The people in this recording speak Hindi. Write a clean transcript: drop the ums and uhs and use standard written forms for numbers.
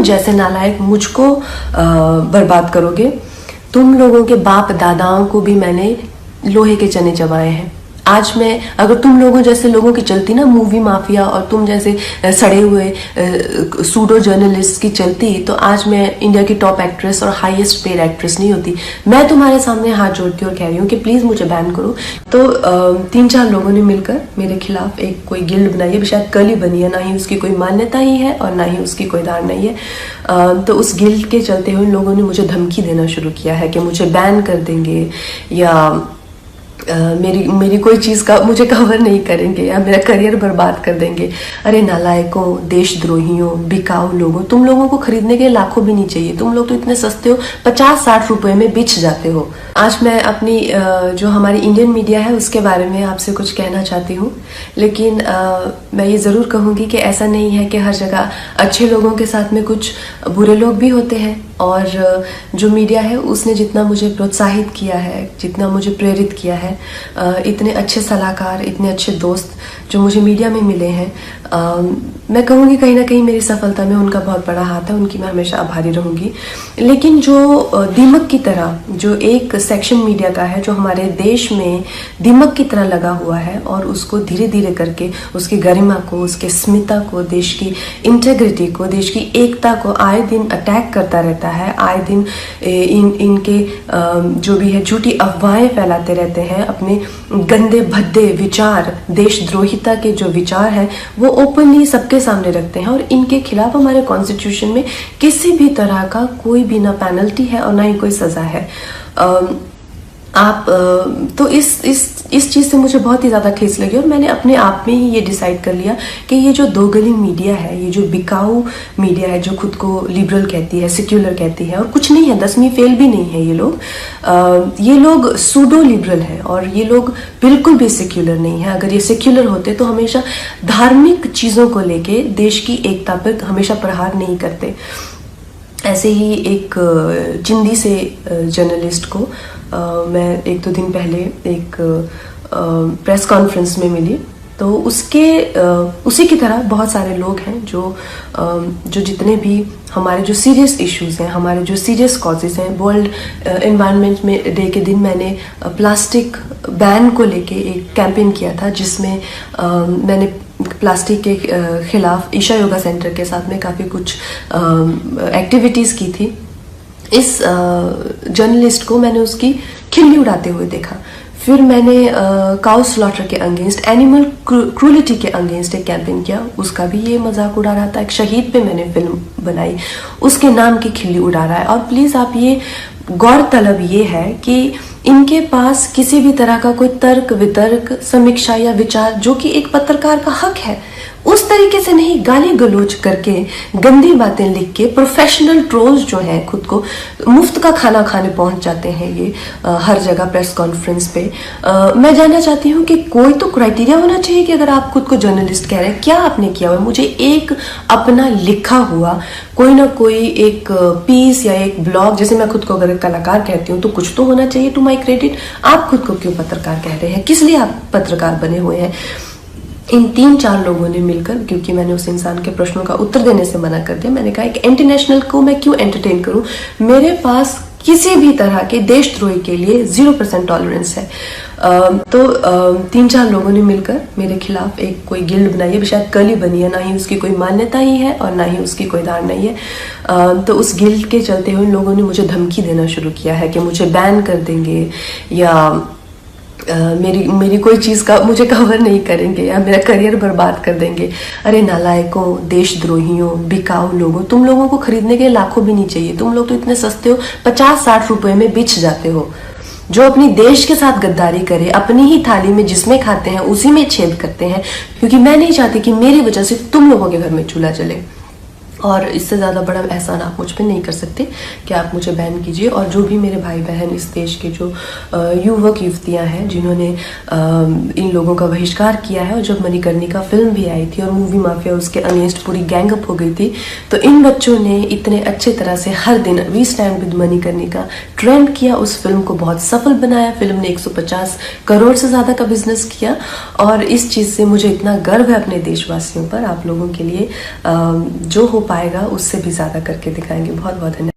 जैसे नालायक मुझको बर्बाद करोगे, तुम लोगों के बाप दादाओं को भी मैंने लोहे के चने चबाए हैं। आज मैं अगर तुम लोगों जैसे लोगों की चलती ना मूवी माफिया और तुम जैसे सड़े हुए सूडो जर्नलिस्ट की चलती, तो आज मैं इंडिया की टॉप एक्ट्रेस और हाईएस्ट पेड एक्ट्रेस नहीं होती। मैं तुम्हारे सामने हाथ जोड़ती और कह रही हूँ कि प्लीज मुझे बैन करो। तो 3-4 लोगों ने मिलकर मेरे खिलाफ एक कोई गिल्ड बनाई है, शायद कल ही बनी है, ना ही उसकी कोई मान्यता ही है और ना ही उसकी कोई धार नहीं है। तो उस गिल्ड के चलते हुए लोगों ने मुझे धमकी देना शुरू किया है कि मुझे बैन कर देंगे या मेरी कोई चीज़ का मुझे कवर नहीं करेंगे या मेरा करियर बर्बाद कर देंगे। अरे नालायकों, देशद्रोहियों, बिकाऊ लोगों, तुम लोगों को खरीदने के लाखों भी नहीं चाहिए। तुम लोग तो इतने सस्ते हो, 50-60 रुपए में बिछ जाते हो। आज मैं अपनी जो हमारी इंडियन मीडिया है उसके बारे में आपसे कुछ कहना चाहती हूँ, लेकिन मैं ये ज़रूर कहूँगी कि ऐसा नहीं है कि हर जगह अच्छे लोगों के साथ में कुछ बुरे लोग भी होते हैं। और जो मीडिया है उसने जितना मुझे प्रोत्साहित किया है, जितना मुझे प्रेरित किया है, इतने अच्छे सलाहकार, इतने अच्छे दोस्त जो मुझे मीडिया में मिले हैं, मैं कहूँगी कहीं ना कहीं मेरी सफलता में उनका बहुत बड़ा हाथ है। उनकी मैं हमेशा आभारी रहूँगी। लेकिन जो दीमक की तरह जो एक सेक्शन मीडिया का है जो हमारे देश में दीमक की तरह लगा हुआ है और उसको धीरे धीरे करके उसकी गरिमा को, उसके स्मिता को, देश की इंटेग्रिटी को, देश की एकता को आए दिन अटैक करता रहता है, आए दिन इनके जो भी है झूठी अफवाहें फैलाते रहते हैं, अपने गंदे भद्दे विचार, देशद्रोहिता के जो विचार हैं वो ओपनली सबके सामने रखते हैं। और इनके खिलाफ हमारे कॉन्स्टिट्यूशन में किसी भी तरह का कोई भी ना पेनल्टी है और ना ही कोई सजा है। तो इस चीज़ से मुझे बहुत ही ज़्यादा ठेस लगी और मैंने अपने आप में ही ये डिसाइड कर लिया कि ये जो दोगली मीडिया है, ये जो बिकाऊ मीडिया है, जो खुद को लिबरल कहती है, सेक्युलर कहती है और कुछ नहीं है, 10वीं फेल भी नहीं है ये लोग सूडो लिबरल है और ये लोग बिल्कुल भी सेक्युलर नहीं है। अगर ये सेक्युलर होते तो हमेशा धार्मिक चीज़ों को लेके देश की एकता पर हमेशा प्रहार नहीं करते। ऐसे ही एक चिंदी से जर्नलिस्ट को मैं 1-2 दिन पहले एक प्रेस कॉन्फ्रेंस में मिली, तो उसी की तरह बहुत सारे लोग हैं जो जितने भी हमारे जो सीरियस इश्यूज हैं, हमारे जो सीरियस कॉजेज हैं। वर्ल्ड एनवायरनमेंट में डे के दिन मैंने प्लास्टिक बैन को लेके एक कैंपेन किया था, जिसमें मैंने प्लास्टिक के खिलाफ ईशा योगा सेंटर के साथ में काफ़ी कुछ एक्टिविटीज़ की थी। इस जर्नलिस्ट को मैंने उसकी खिल्ली उड़ाते हुए देखा। फिर मैंने काउ स्लॉटर के अगेंस्ट, एनिमल क्रूलिटी के अगेंस्ट एक कैंपेन किया, उसका भी ये मजाक उड़ा रहा था। एक शहीद पे मैंने फिल्म बनाई, उसके नाम की खिल्ली उड़ा रहा है। और प्लीज़ आप ये गौरतलब ये है कि इनके पास किसी भी तरह का कोई तर्क वितर्क, समीक्षा या विचार जो कि एक पत्रकार का हक है, उस तरीके से नहीं गाली गलौज करके, गंदी बातें लिख के, प्रोफेशनल ट्रोल्स जो हैं खुद को मुफ्त का खाना खाने पहुंच जाते हैं ये हर जगह प्रेस कॉन्फ्रेंस पे। मैं जानना चाहती हूँ कि कोई तो क्राइटेरिया होना चाहिए कि अगर आप खुद को जर्नलिस्ट कह रहे हैं, क्या आपने किया हुआ? मुझे एक अपना लिखा हुआ कोई ना कोई एक पीस या एक ब्लॉग, जैसे मैं खुद को अगर कलाकार कहती हूँ तो कुछ तो होना चाहिए टू माई क्रेडिट। आप खुद को क्यों पत्रकार कह रहे हैं? किस लिए आप पत्रकार बने हुए हैं? इन 3-4 लोगों ने मिलकर, क्योंकि मैंने उस इंसान के प्रश्नों का उत्तर देने से मना कर दिया, मैंने कहा एक इंटरनेशनल को मैं क्यों एंटरटेन करूं? मेरे पास किसी भी तरह के देशद्रोही के लिए 0% टॉलरेंस है। तो 3-4 लोगों ने मिलकर मेरे खिलाफ एक कोई गिल्ड बनाई है, शायद कल ही बनी है, ना ही उसकी कोई मान्यता ही है और ना ही उसकी कोई धार नहीं है। तो उस गिल्ड के चलते हुए लोगों ने मुझे धमकी देना शुरू किया है कि मुझे बैन कर देंगे या मेरी कोई चीज़ का मुझे कवर नहीं करेंगे या मेरा करियर बर्बाद कर देंगे। अरे नालायकों, देशद्रोहियों, बिकाऊ लोगों, तुम लोगों को खरीदने के लाखों भी नहीं चाहिए। तुम लोग तो इतने सस्ते हो, 50-60 रुपए में बिछ जाते हो। जो अपनी देश के साथ गद्दारी करे, अपनी ही थाली में जिसमें खाते हैं उसी में छेद करते हैं, क्योंकि मैं नहीं चाहती कि मेरी वजह से तुम लोगों के घर में चूल्हा जले। और इससे ज़्यादा बड़ा एहसान आप मुझ पे नहीं कर सकते कि आप मुझे बैन कीजिए। और जो भी मेरे भाई बहन इस देश के जो युवक युवतियां हैं जिन्होंने इन लोगों का बहिष्कार किया है, और जब मणिकर्णिका फिल्म भी आई थी और मूवी माफिया उसके अगेंस्ट पूरी गैंगअप हो गई थी, तो इन बच्चों ने इतने अच्छे तरह से हर दिन we stand with Manikarnika trend किया, उस फिल्म को बहुत सफल बनाया। फिल्म ने 150 करोड़ से ज़्यादा का बिजनेस किया। और इस चीज़ से मुझे इतना गर्व है अपने देशवासियों पर, आप लोगों के लिए। जो हो पाएगा उससे भी ज़्यादा करके दिखाएंगे। बहुत बहुत धन्यवाद।